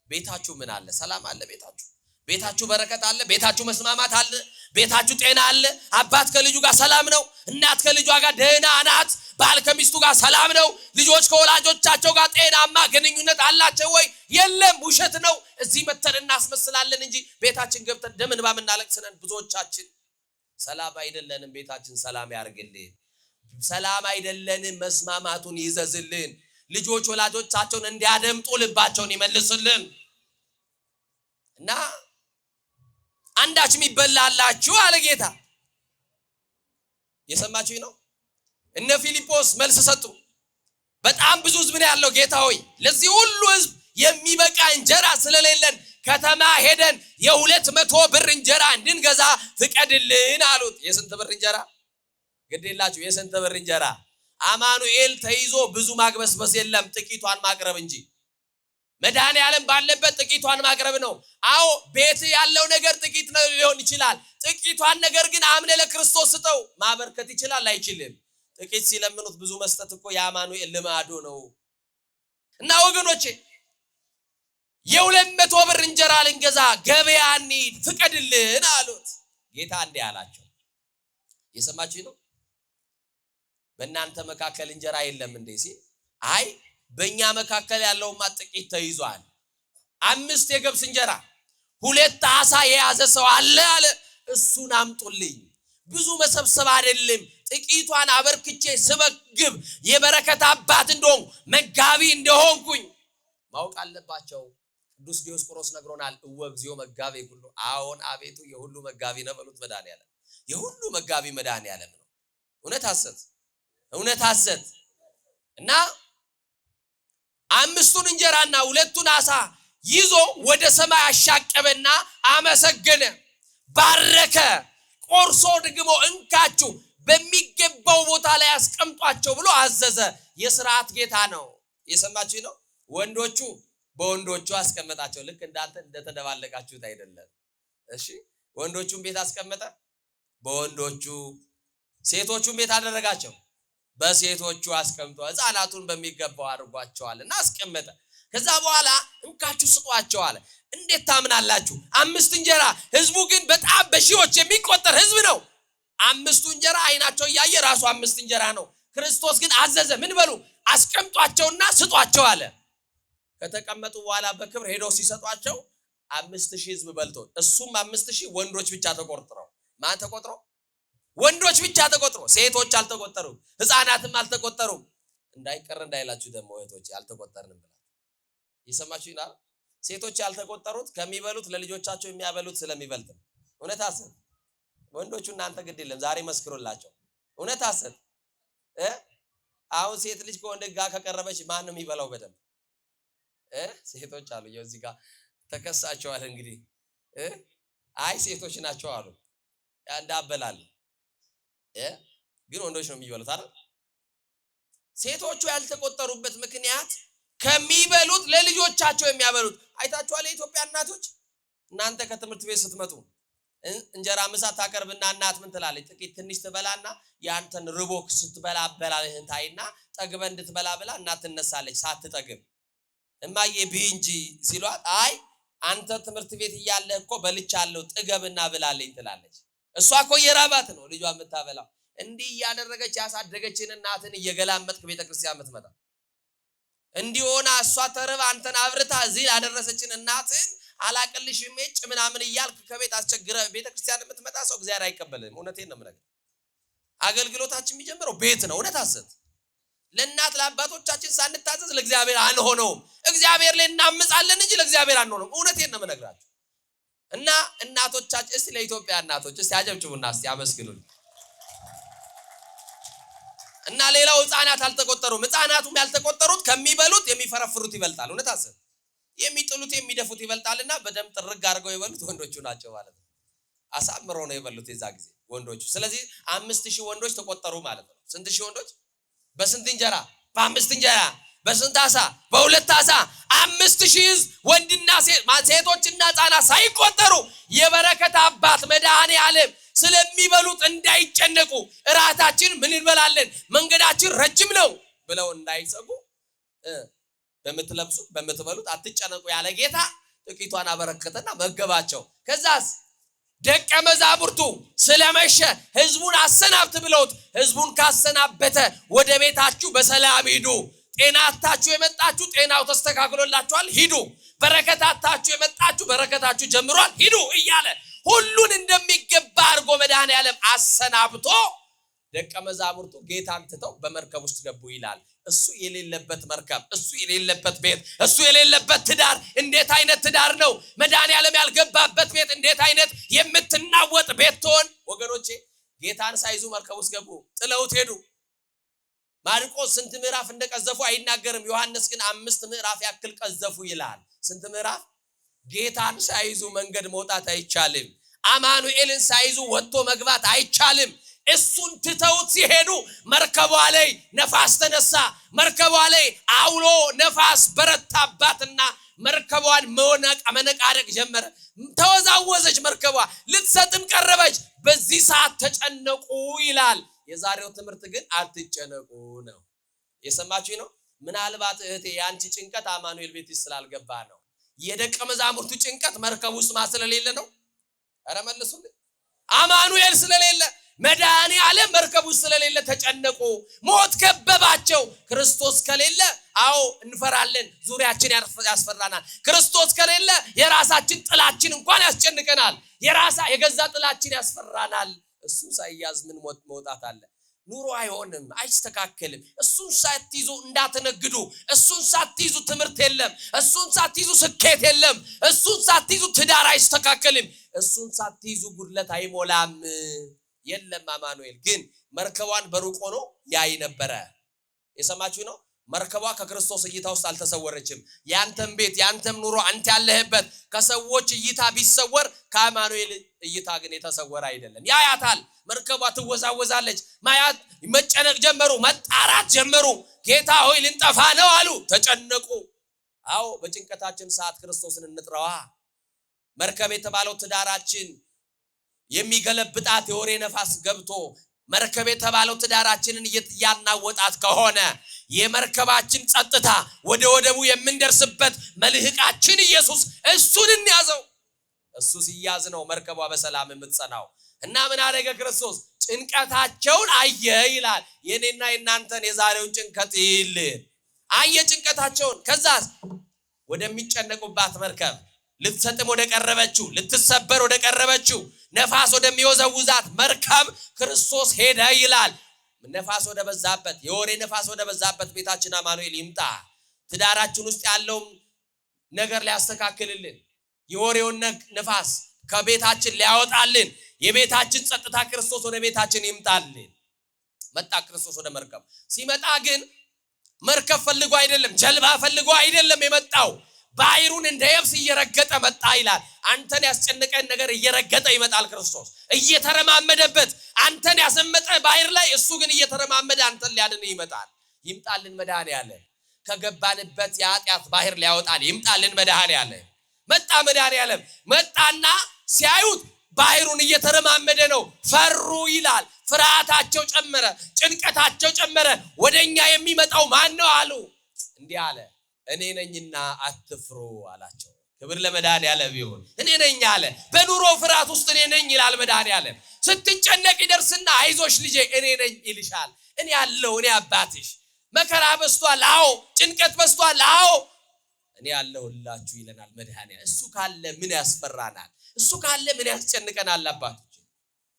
ቤታችሁ ምን አለ? ሰላም አለ ቤታችሁ? ቤታችሁ በረከት አለ? ቤታችሁ መስማማት አለ? ቤታችሁ ጤና አለ? አባት ከልጁ ጋር ሰላም ነው? እናት ከልጇ ጋር ደህና ናት? ባል ከሚስቱ ጋር ሰላም ነው? ልጆች ከወላጆቻቸው ጋር ጤናማ ግንኙነት አላቸው ወይ? የለም፣ ውሸት ነው። እዚህ መተን እናስመስላለን እንጂ ቤታችን ገብተን ደም እንባ የምናለቅስ ነን ብዙዎቻችን። ሰላም አይደለንም። ቤታችን ሰላም ያርግልን። ሰላም አይደለንም። መስማማቱን ይዘዝልን። ልጆች ወላጆቻቸውን እንዲያደምጡ ልባቸውን ይመልስልን። እና አንዳች የሚበላላችሁ አለ ጌታ። የሰማችሁኝ ነው? እነ ፊልጶስ መልስ ሰጡ። በጣም ብዙ ሕዝብ ነው ያለው። ጌታ ሆይ ለዚህ ሁሉ ሕዝብ የሚበቃ እንጀራ ስለሌለን ከተማ ሄደን የ200 ብር እንጀራ እንድንገዛ ፍቀድልን አሉት። የስንት ብር እንጀራ? ግዴላችሁ፣ የስንት ብር እንጀራ? አማኑኤል ተይዞ ብዙ ማግበስበስ የለም፣ ጥቂቷን ማቅረብ እንጂ። መድኃኔዓለም ባለበት ጥቂቷን ማቅረብ ነው። አዎ ቤት ያለው ነገር ጥቂት ነው ሊሆን ይችላል። ጥቂቷን ነገር ግን አምነ ለክርስቶስ ስጠው። ማበርከት ይችላል አይችልም? ጥቂት ሲለምኑት ብዙ መስጠት እኮ የአማኑኤል ልማዱ ነው። እና ወገኖቼ የ200 ብር እንጀራ ልንገዛ ገበያ እንሂድ ፍቀድልን አሉት። ጌታ እንዲህ አላቸው። የሰማችሁ ነው? በእናንተ መካከል እንጀራ የለም እንዴ ሲል፣ አይ በእኛ መካከል ያለውማ ጥቂት ተይዟል። 5 የገብስ እንጀራ 2 ዓሣ የያዘ ሰው አለ አለ። እሱን አምጡልኝ። ብዙ መሰብሰብ አይደለም፣ ጥቂቷን አበርክቼ ስመግብ የበረከት አባት እንደሆንኩ መጋቢ እንደሆንኩኝ ማወቅ አለባቸው። ቅዱስ ዲዮስቆሮስ ነግሮናል። እግዚኦ መጋቢ ሁሉ። አዎን አቤቱ የሁሉ መጋቢ ነው በሉት። መድኃኔዓለም የሁሉ መጋቢ መድኃኔዓለም ነው። እውነት ሐሰት? እውነት ሐሰት? እና 5ቱን እንጀራና 2ቱን ዓሣ ይዞ ወደ ሰማይ አሻቀበና አመሰገነ፣ ባረከ፣ ቆርሶ ደግሞ እንካችሁ በሚገባው ቦታ ላይ አስቀምጧቸው ብሎ አዘዘ። የሥርዓት ጌታ ነው። የሰማችሁ ነው? ወንዶቹ በወንዶቹ አስቀመጣቸው። ልክ እንዳንተ እንደተደባለቃችሁት አይደለም። እሺ ወንዶቹን ቤት አስቀመጠ በወንዶቹ፣ ሴቶቹን ቤት አደረጋቸው በሴቶቹ አስቀምጦ ሕፃናቱን በሚገባው አድርጓቸዋልና አስቀመጠ። ከዛ በኋላ እንካችሁ ስጧቸው አለ። እንዴት ታምናላችሁ? 5 እንጀራ፣ ህዝቡ ግን በጣም በሺዎች የሚቆጠር ህዝብ ነው። 5ቱ እንጀራ አይናቸው እያየ ራሱ 5 እንጀራ ነው። ክርስቶስ ግን አዘዘ። ምን በሉ? አስቀምጧቸውና ስጧቸው አለ። ከተቀመጡ በኋላ በክብር ሄደው ሲሰጧቸው 5000 ህዝብ በልቶ፣ እሱም 5000 ወንዶች ብቻ ተቆጥረው። ማን ተቆጥረው? ወንዶች ብቻ ተቆጥረው፣ ሴቶች አልተቆጠሩም፣ ህፃናትም አልተቆጠሩም። እንዳይቀር እንዳይላችሁ ደግሞ እህቶች አልተቆጠርንም ብላ ይሰማችሁ ይላል። ሴቶች ያልተቆጠሩት ከሚበሉት ለልጆቻቸው የሚያበሉት ስለሚበልጥ። እውነት አሰብ ወንዶቹ እናንተ ግድ የለም ዛሬ መስክሩላቸው። እውነት ሐሰት አሁን ሴት ልጅ ከወንድ ጋር ከቀረበች ማን ነው የሚበላው በደንብ ሴቶች አሉ እዚህ ጋር ተከሳቸዋል እንግዲህ አይ ሴቶች ናቸው አሉ እንዳበላል ግን ወንዶች ነው የሚበሉት አይደል ሴቶቹ ያልተቆጠሩበት ምክንያት ከሚበሉት ለልጆቻቸው የሚያበሉት አይታችኋል የኢትዮጵያ እናቶች እናንተ ከትምህርት ቤት ስትመጡ እንጀራ ምሳ ታቀርብና እናት ምን ትላለች ጥቂት ትንሽ ትበላና ያንተን ርቦክ ስትበላ በላልህን ታይና ጠግበ እንድትበላ ብላ እናት ትነሳለች ሳትጠግብ እማዬ ቢንጂ ሲሏት አይ አንተ ትምህርት ቤት እያለህ እኮ በልቻለሁ ጥገብና ብላለኝ ትላለች እሷ እኮ የራባት ነው ልጇ የምታበላው እንዲህ ያደረገች ያሳደገችን እናትን እየገላመጥክ ቤተክርስቲያን የምትመጣ እንዲሆነ እሷ ተርባ አንተን አብርታ እዚህ ያደረሰችን እናትን አላቀልሽም እጭ ምናምን ይያልክ ከቤት አስቸግረ ቤተክርስቲያን የምትመጣ ሰው እግዚአብሔር አይቀበልም እውነቴን ነው የምነግርህ አገልግሎታችን የሚጀምረው ቤት ነው እውነት ሐሰት ለእናት ለአባቶቻችን ሳንታዘዝ ለእግዚአብሔር አንሆነውም እግዚአብሔር ላይ እናምጻለን እንጂ ለእግዚአብሔር አንሆነውም እውነቴን ነው የምነግራችሁ እና እናቶቻችን እስቲ ለኢትዮጵያ እናቶች እስቲ አጨብጭቡና እስቲ አመስግኑልኝ እና ሌላው ህፃናት አልተቆጠሩም ህፃናቱም ያልተቆጠሩት ከሚበሉት የሚፈረፍሩት ይበልጣል እውነት ሐሰት የሚጥሉት የሚደፉት ይበልጣልና በደም ጥርግ አድርገው የበሉት ወንዶቹ ናቸው ማለት ነው አሳምሮ ነው የበሉት የዛ ጊዜ ወንዶቹ ስለዚህ 5000 ወንዶች ተቆጠሩ ማለት ነው ስንት ሺህ ወንዶች በስንት እንጀራ በ5 እንጀራ በስንት አሳ በ2 አሳ 5000 ወንድና ሴቶችና ህፃናት ሳይቆጠሩ የበረከት አባት መድኃኔዓለም ስለሚበሉት እንዳይጨነቁ እራታችን ምን እንበላለን መንገዳችን ረጅም ነው ብለው እንዳይሰጉ በመትለብሱት በመትበሉት አትጨነቁ ያለ ጌታ ጥቂቷን አበረከተና መገባቸው ከዛስ ደቀ መዛሙርቱ ስለመሸ ህዝቡን አሰናብት ብለውት ህዝቡን ካሰናበተ ወደ ቤታችሁ በሰላም ሂዱ ጤናታችሁ የመጣችሁ ጤናው ተስተካክሎላችኋል ሂዱ በረከታታችሁ የመጣችሁ በረከታችሁ ጀምሯል ሂዱ እያለ ሁሉን እንደሚገባ አርጎ መድኃኔዓለም አሰናብቶ ደቀ መዛሙርቱ ጌታን ትተው በመርከብ ውስጥ ገቡ ይላል እሱ የሌለበት መርከብ እሱ የሌለበት ቤት እሱ የሌለበት ትዳር እንዴት አይነት ትዳር ነው መድኃኔዓለም ያልገባበት ቤት እንዴት አይነት የምትናወጥ ቤት ትሆን ወገኖቼ ጌታን ሳይዙ መርከብ ውስጥ ገቡ ጥለውት ሄዱ ማርቆስ ስንት ምዕራፍ እንደቀዘፉ አይናገርም ዮሐንስ ግን 5 ምዕራፍ ያክል ቀዘፉ ይላል ስንት ምዕራፍ ጌታን ሳይዙ መንገድ መውጣት አይቻልም አማኑኤልን ሳይዙ ወጥቶ መግባት አይቻልም እሱን ትተውት ሲሄዱ መርከቧ ላይ ነፋስ ተነሳ መርከቧ ላይ አውሎ ነፋስ በረታባትና መርከቧን መነቃነቅ ጀመረ ተወዛወዘች መርከቧ ልትሰጥም ቀረበች በዚህ ሰዓት ተጨነቁ ይላል የዛሬው ትምህርት ግን አትጨነቁ ነው የሰማችሁ ነው ምናልባት እህቴ ያንቺ ጭንቀት አማኑኤል ቤት ስላልገባ ነው የደቀ መዛሙርቱ ጭንቀት መርከብ ውስጥ ማስለሌለ ነው አረ መልሱልኝ አማኑኤል ስለሌለ መድኃኔዓለም መርከብ ውስጥ ስለሌለ ተጨነቁ ሞት ከበባቸው ክርስቶስ ከሌለ አዎ እንፈራለን ዙሪያችን ያስፈራናል ክርስቶስ ከሌለ የራሳችን ጥላችን እንኳን ያስጨንቀናል የገዛ ጥላችን ያስፈራናል እሱ ሳይያዝ ምን መውጣት አለ ኑሮ አይሆንም አይስተካከልም እሱን ሳትይዙ እንዳትነግዱ እሱን ሳትይዙ ትምህርት የለም እሱን ሳትይዙ ስኬት የለም እሱን ሳትይዙ ትዳር አይስተካከልም እሱን ሳትይዙ ጉድለት አይሞላም የለም አማኑኤል ግን መርከቧን በሩቅ ሆኖ ያይ ነበር የሰማችሁ ነው መርከቧ ከክርስቶስ እይታ ውስጥ አልተሰወረችም ያንተም ቤት ያንተም ኑሮ አንተ ያለህበት ከሰዎች እይታ ቢሰወር ከአማኑኤል እይታ ግን የተሰወረ አይደለም ያያታል መርከቧ ትወዛወዛለች ማያት መጨነቅ ጀመሩ መጣራት ጀመሩ ጌታ ሆይ ልንጠፋ ነው አሉ ተጨነቁ አዎ በጭንቀታችን ሰዓት ክርስቶስን እንጥራዋ መርከብ የተባለው ትዳራችን የሚገለብጣት የወሬ ነፋስ ገብቶ መርከብ የተባለው ትዳራችንን ያናወጣት ከሆነ የመርከባችን ጸጥታ ወደ ወደቡ የምንደርስበት መልህቃችን ኢየሱስ እሱን እንያዘው እሱ ሲያዝ ነው መርከቧ በሰላም የምትጸናው እና ምን አደረገ ክርስቶስ ጭንቀታቸውን አየ ይላል የኔና የናንተን የዛሬውን ጭንቀት ይል አየ ጭንቀታቸውን ከዛስ ወደሚጨነቁባት መርከብ ልትሰጥም ወደ ቀረበችው ልትሰበር ወደ ቀረበችው ነፋስ ወደሚወዘውዛት መርከብ ክርስቶስ ሄደ ይላል ነፋስ ወደ በዛበት የወሬ ነፋስ ወደ በዛበት ቤታችን አማኑኤል ይምጣ ትዳራችን ውስጥ ያለው ነገር ሊያስተካክልልን የወሬውን ነፋስ ከቤታችን ሊያወጣልን የቤታችን ጸጥታ ክርስቶስ ወደ ቤታችን ይምጣልን መጣ ክርስቶስ ወደ መርከብ ሲመጣ ግን መርከብ ፈልጎ አይደለም ጀልባ ፈልጎ አይደለም የመጣው ባህሩን እንደ የብስ እየረገጠ መጣ ይላል አንተን ያስጨነቀን ነገር እየረገጠ ይመጣል ክርስቶስ እየተረማመደበት አንተን ያሰመጠ ባህር ላይ እሱ ግን እየተረማመደ አንተን ሊያድን ይመጣል ይምጣልን መድኃኒዓለም ከገባንበት የኃጢአት ባህር ሊያወጣን ይምጣልን መድኃኒዓለም መጣ መድኃኒዓለም መጣና ሲያዩት ባህሩን እየተረማመደ ነው ፈሩ ይላል ፍርሃታቸው ጨመረ ጭንቀታቸው ጨመረ ወደኛ የሚመጣው ማን ነው አሉ እንዲህ አለ እኔ ነኝና አትፍሩ አላቸው ክብር ለመድኃኒዓለም ይሁን እኔ ነኝ አለ በኑሮ ፍርሃት ውስጥ እኔ ነኝ ይላል መድኃኒዓለም ስትጨነቅ ይደርስና አይዞሽ ልጄ እኔ ነኝ ይልሻል እኔ ያለው እኔ አባትሽ መከራ በስቷል አዎ ጭንቀት በስቷል አዎ እኔ ያለሁላችሁ ይለናል መድኃኒዓለም እሱ ካለ ምን ያስፈራናል እሱ ካለ ምን ያስጨንቀናል አባቶች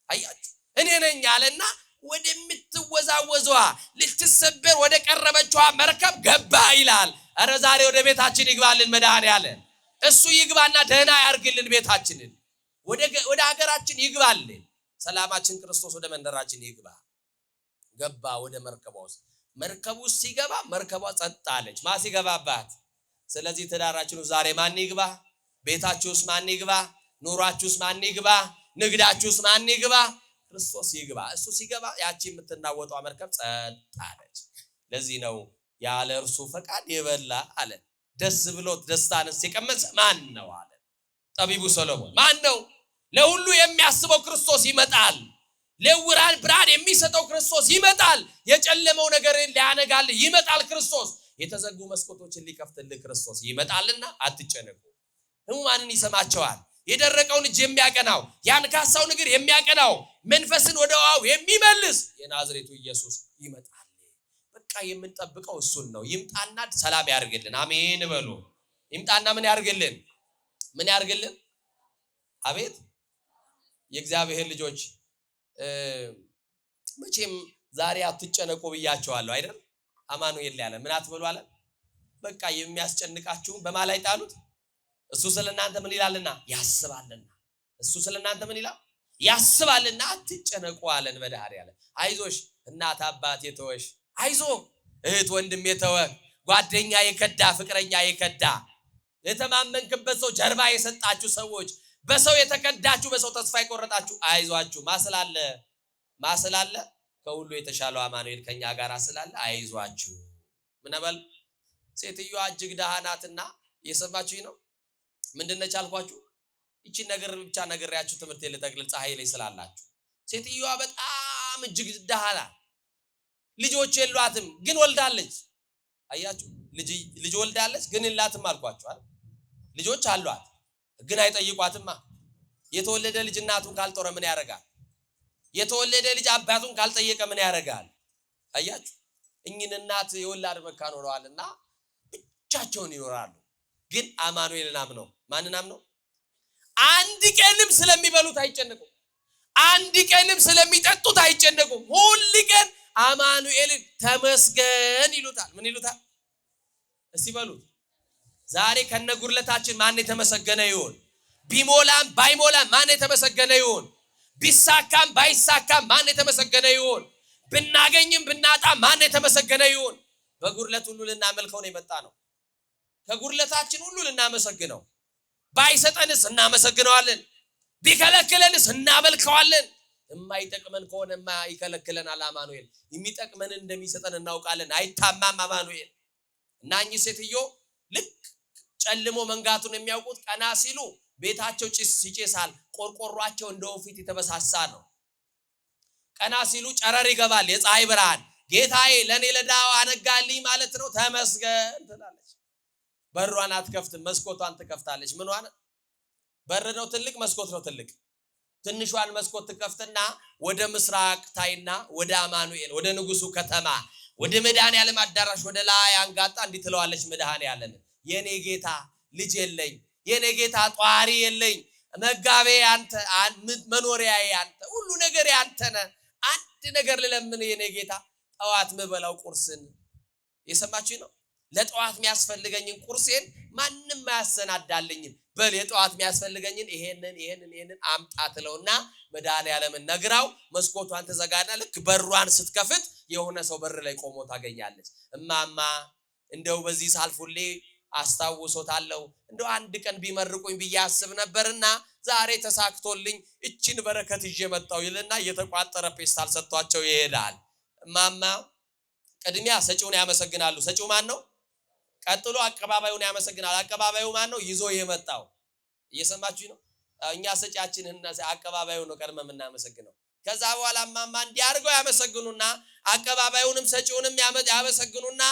አያችሁ እኔ ነኝ አለና ወደምትወዛወዘዋ ልትሰበር ወደ ቀረበችዋ መርከብ ገባ ይላል አረ ዛሬ ወደ ቤታችን ይግባልን መድኃኒዓለም እሱ ይግባና ደህና ያርግልን ቤታችንን ወደ ሀገራችን ይግባልን ሰላማችን ክርስቶስ ወደ መንደራችን ይግባ ገባ ወደ መርከቡ ሲገባ መርከቧ ጸጥ አለች ማን ሲገባባት ስለዚህ ትዳራችሁ ዛሬ ማን ይግባ ቤታችሁስ ማን ይግባ ኑሯችሁስ ማን ይግባ ንግዳችሁስ ማን ይግባ ክርስቶስ ይግባ እሱ ሲገባ ያቺ የምትናወጣው መርከብ ጸጥ አለች ለዚህ ነው ያለ እርሱ ፈቃድ የበላ አለ ደስ ብሎት ደስታንስ የቀመሰ ማን ነው አለ ጠቢቡ ሰሎሞን ማን ነው ለሁሉ የሚያስበው ክርስቶስ ይመጣል ለውራን ብርሃን የሚሰጠው ክርስቶስ ይመጣል የጨለመው ነገር ሊያነጋል ይመጣል ክርስቶስ የተዘጉ መስኮቶችን ሊከፍትልህ ክርስቶስ ይመጣልና አትጨነቁ ህሙማንን ይሰማቸዋል የደረቀውን እጅ የሚያቀናው ያንካሳውን እግር የሚያቀናው መንፈስን ወደ ውሃው የሚመልስ የናዝሬቱ ኢየሱስ ይመጣል በቃ የምንጠብቀው እሱን ነው ይምጣና ሰላም ያርግልን አሜን በሉ ይምጣና ምን ያርግልን አቤት የእግዚአብሔር ልጆች መቼም ዛሬ አትጨነቁ ብያቸዋለሁ አይደል አማኑኤል ያለ ምን አትበሉ አለ በቃ የሚያስጨንቃችሁ በማላይ ጣሉት እሱ ስለናንተ ምን ይላልና ያስባልና እሱ ስለናንተ ምን ይላል ያስባልና አትጨነቁ አለን መድኃኒዓለም አይዞሽ እናት አባት የተወሽ አይዞ እህት ወንድም የተወ ጓደኛ የከዳ ፍቅረኛ የከዳ የተማመንክበት ሰው ጀርባ የሰጣችሁ ሰዎች በሰው የተከዳችሁ በሰው ተስፋ የቆረጣችሁ አይዟችሁ ማስላለ ከሁሉ የተሻለው አማኑኤል ከኛ ጋር ስላለ አይዟችሁ ምንበል ሴትዮዋ እጅግ ደሃ ናትና የሰማችሁኝ ነው ምንድነች አልኳችሁ እቺ ነገር ብቻ ነገርያችሁ ትምህርት ለጠቅልል ፀሐይ ላይ ስላላችሁ ሴትዮዋ በጣም እጅግ ደሃ ናት ልጆች የሏትም ግን ወልዳለች አያችሁ ልጅ ወልዳለች ግን የላትም አልኳችሁ አይደል ልጆች አሏት ግን አይጠይቋትማ የተወለደ ልጅ እናቱን ካልጦረ ምን ያረጋል የተወለደ ልጅ አባቱን ካልጠየቀ ምን ያረጋል አያችሁ እኚህን እናት የወላድ መካን ሆነዋልና ብቻቸውን ይኖራሉ ግን አማኑኤልን አምነው ማንን አምነው አንድ ቀንም ስለሚበሉት አይጨነቁም አንድ ቀንም ስለሚጠጡት አይጨነቁም ሁሉ ቀን አማኑኤልን ተመስገን ይሉታል ምን ይሉታል እስቲ በሉት ዛሬ ከነጉርለታችን ማን የተመሰገነ ይሁን ቢሞላም ባይሞላም ማን የተመሰገነ ይሁን ቢሳካም ባይሳካም ማን የተመሰገነ ይሁን ብናገኝም ብናጣ ማን የተመሰገነ ይሁን በጉርለት ሁሉ ልናመልከው ነው የመጣ ነው ከጉርለታችን ሁሉ ልናመሰግነው ባይሰጠንስ እናመሰግነዋለን ቢከለክለንስ እናመልከዋለን የማይጠቅመን ከሆነማ ይከለክለናል አማኑኤል የሚጠቅመን እንደሚሰጠን እናውቃለን አይታማም አማኑኤል እና እኚህ ሴትዮ ልክ ጨልሞ መንጋቱን የሚያውቁት ቀና ሲሉ ቤታቸው ጭስ ይጨሳል ቆርቆሯቸው እንደ ወፊት የተበሳሳ ነው ቀና ሲሉ ጨረር ይገባል የፀሐይ ብርሃን ጌታዬ ለኔ ለዳው አነጋልኝ ማለት ነው ተመስገን ትላለች በሯን አትከፍትም መስኮቷን ትከፍታለች ምንዋን በር ነው ትልቅ መስኮት ነው ትልቅ ትንሿን መስኮት ትከፍትና ወደ ምስራቅ ታይና ወደ አማኑኤል ወደ ንጉሱ ከተማ ወደ መድኃኒዓለም አዳራሽ ወደ ላይ አንጋጣ እንዲትለዋለች መድኃኒዓለም የኔ ጌታ ልጅ የለኝ የኔ ጌታ ጧሪ የለኝ መጋቤ አንተ መኖሪያዬ አንተ ሁሉ ነገር ያንተ ነህ አንድ ነገር ልለምን የኔ ጌታ ጠዋት መበላው ቁርስን የሰማችሁ ነው ለጠዋት የሚያስፈልገኝን ቁርሴን ማንንም አያሰናዳልኝም። በል የጠዋት የሚያስፈልገኝን ይሄንን አምጣ ትለውና መድኃኒዓለምን ነግራው መስኮቷን ተዘጋና ልክ በሯን ስትከፍት የሆነ ሰው በር ላይ ቆሞ ታገኛለች። እማማ እንደው በዚህ ሳልፉሌ አስታውሶታለሁ እንደው አንድ ቀን ቢመርቁኝ ብያስብ ነበርና ዛሬ ተሳክቶልኝ እቺን በረከት ይዤ መጣው ይልና የተቋጠረ ፔስታል ሰጥቷቸው ይሄዳል። እማማ ቅድሚያ ሰጪውን ያመሰግናሉ። ሰጪው ማን ነው? ቀጥሎ አቀባባዩን ያመሰግናል። አቀባባዩ ማን ነው? ይዞ የመጣው። እየሰማችሁ ነው? እኛ ሰጪያችንን አቀባባዩ ነው ቀድመን እናመሰግነው። ከዛ በኋላ እማማ እንዲያርገው ያመሰግኑና አቀባባዩንም ሰጪውንም ያመሰግኑና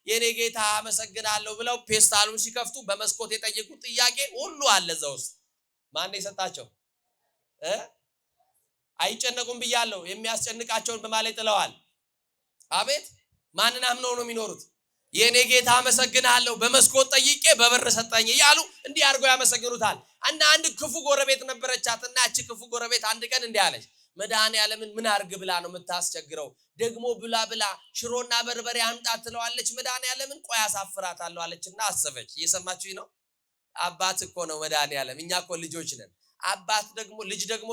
የኔ ጌታ አመሰግናለሁ ብለው ፔስታሉን ሲከፍቱ በመስኮት የጠየቁት ጥያቄ ሁሉ አለ እዛ ውስጥ። ማን የሰጣቸው? አይጨነቁም ብያለሁ። የሚያስጨንቃቸውን በማለት ጥለዋል። አቤት ማንን አምነው ነው የሚኖሩት? የኔ ጌታ አመሰግናለሁ በመስኮት ጠይቄ በበር ሰጠኝ እያሉ እንዲህ አድርገው ያመሰግኑታል። እና አንድ ክፉ ጎረቤት ነበረቻትና እቺ ክፉ ጎረቤት አንድ ቀን እንዲህ አለች፣ መድኃኒዓለምን ምን አርግ ብላ ነው የምታስቸግረው? ደግሞ ብላ ሽሮና በርበሬ አምጣ ትለዋለች። መድኃኒዓለምን ቆይ አሳፍራታለሁ አለችና አሰበች። እየሰማችሁኝ ነው? አባት እኮ ነው መድኃኒዓለም። እኛ እኮ ልጆች ነን። አባት ደግሞ ልጅ ደግሞ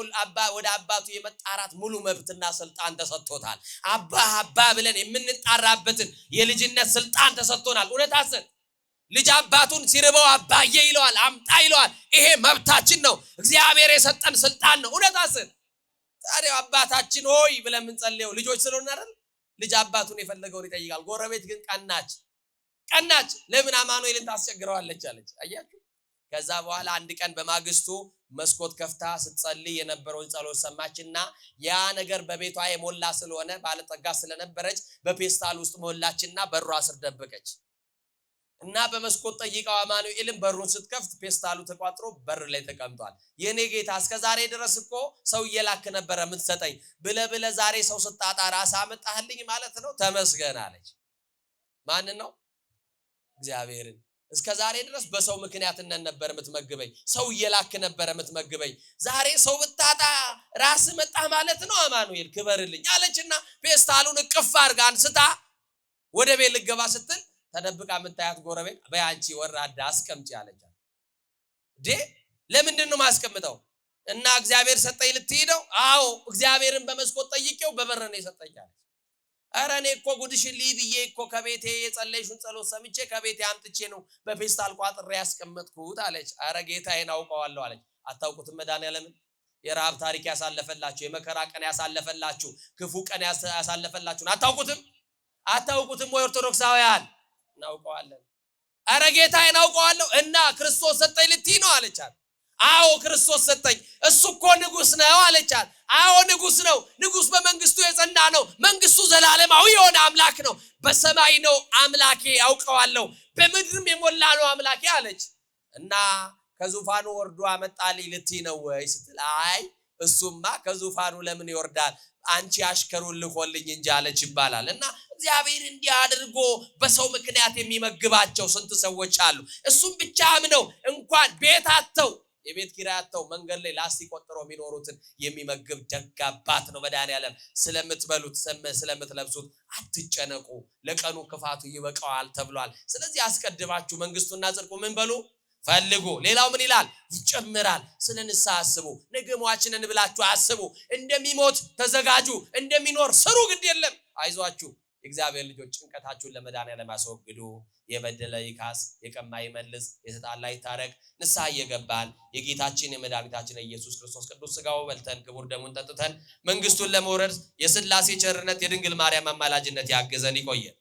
ወደ አባቱ የመጣራት ሙሉ መብትና ስልጣን ተሰጥቶታል። አባ ብለን የምንጣራበትን የልጅነት ስልጣን ተሰጥቶናል። እውነታችን ልጅ አባቱን ሲርበው አባዬ ይለዋል፣ አምጣ ይለዋል። ይሄ መብታችን ነው። እግዚአብሔር የሰጠን ስልጣን ነው። እውነታችን ታዲያ አባታችን ሆይ ብለን የምንጸልየው ልጆች ስለሆነ አይደል? ልጅ አባቱን የፈለገውን ይጠይቃል። ጎረቤት ግን ቀናች ለምን አማኑኤልን ታስቸግረዋለች አለች። አያችሁ? ከዛ በኋላ አንድ ቀን በማግስቱ መስኮት ከፍታ ስትጸልይ የነበረውን ጸሎት ሰማችና ያ ነገር በቤቷ የሞላ ስለሆነ ባለጠጋ ስለነበረች በፔስታል ውስጥ ሞላችና በሯ ስር ደበቀች። እና በመስኮት ጠይቀው አማኑኤልን በሩን ስትከፍት ፔስታሉ ተቋጥሮ በር ላይ ተቀምጧል። የኔ ጌታ እስከዛሬ ድረስ እኮ ሰው እየላክ ነበር የምትሰጠኝ ብለ ዛሬ ሰው ስታጣ ራስ አመጣህልኝ ማለት ነው፣ ተመስገን አለች። ማን ነው? እግዚአብሔርን። እስከዛሬ ድረስ በሰው ምክንያትነት ነበር የምትመግበኝ፣ ሰው እየላክ ነበር የምትመግበኝ። ዛሬ ሰው ብታጣ ራስ መጣ ማለት ነው፣ አማኑኤል ክበርልኝ አለችና ፔስታሉን እቅፍ አድርጋ አንስታ ወደ ቤት ልገባ ስትል ተደብቃ የምታያት ጎረቤት በያንቺ ወራዳ አስቀምጪ አለቻት። ለምንድን ነው ማስቀምጠው? እና እግዚአብሔር ሰጠኝ ልትሄደው? አዎ እግዚአብሔርን በመስኮት ጠይቄው በበር ነው የሰጠኝ አለች። ኧረ እኔ እኮ ጉድሽን ልይብዬ እኮ ከቤቴ የጸለይሽውን ጸሎት ሰምቼ ከቤቴ አምጥቼ ነው በፔስታል ቋጥሬ ያስቀመጥኩት አለች። ኧረ ጌታዬን አውቀዋለሁ አለች። አታውቁትም? መድኃኒዓለምን የረሃብ ታሪክ ያሳለፈላችሁ፣ የመከራ ቀን ያሳለፈላችሁ፣ ክፉ ቀን ያሳለፈላችሁን አታውቁትም ወይ? ኦርቶዶክሳውያን እናውቀዋለን። ኧረ ጌታዬን አውቀዋለሁ እና ክርስቶስ ሰጠኝ ልትይ ነው አለቻት። አዎ ክርስቶስ ሰጠኝ፣ እሱ እኮ ንጉስ ነው አለቻት። አዎ ንጉስ ነው። ንጉስ በመንግስቱ የጸና ነው። መንግስቱ ዘላለማዊ የሆነ አምላክ ነው። በሰማይ ነው አምላኬ አውቀዋለሁ፣ በምድርም የሞላ ነው አምላኬ አለች። እና ከዙፋኑ ወርዶ አመጣልኝ ልትይ ነው ወይ ስትል፣ አይ እሱማ ከዙፋኑ ለምን ይወርዳል? አንቺ አሽከሩን ልኮልኝ እንጂ አለች ይባላል። እና እግዚአብሔር እንዲህ አድርጎ በሰው ምክንያት የሚመግባቸው ስንት ሰዎች አሉ። እሱም ብቻ አምነው እንኳን ቤት አጥተው የቤት ኪራይ አጥተው መንገድ ላይ ላስቲክ ቆጥረው የሚኖሩትን የሚመግብ ደግ አባት ነው መድኃኒዓለም። ስለምትበሉት ስለምትለብሱት አትጨነቁ፣ ለቀኑ ክፋቱ ይበቃዋል ተብሏል። ስለዚህ አስቀድማችሁ መንግስቱና ጽድቁ ምን በሉ ፈልጉ። ሌላው ምን ይላል? ይጨምራል። ስለ ንስሐ አስቡ። ነገ ሟችንን ብላችሁ አስቡ። እንደሚሞት ተዘጋጁ፣ እንደሚኖር ስሩ። ግድ የለም አይዟችሁ። የእግዚአብሔር ልጆች ጭንቀታችሁን ለመድኃኒዓለም አስወግዱ። የበደለ ይካስ፣ የቀማ ይመልስ፣ የተጣላ ይታረቅ። ንስሐ እየገባን የጌታችን የመድኃኒታችን ኢየሱስ ክርስቶስ ቅዱስ ሥጋው በልተን ክቡር ደሙን ጠጥተን መንግስቱን ለመውረድ የሥላሴ ቸርነት የድንግል ማርያም አማላጅነት ያገዘን ይቆየን።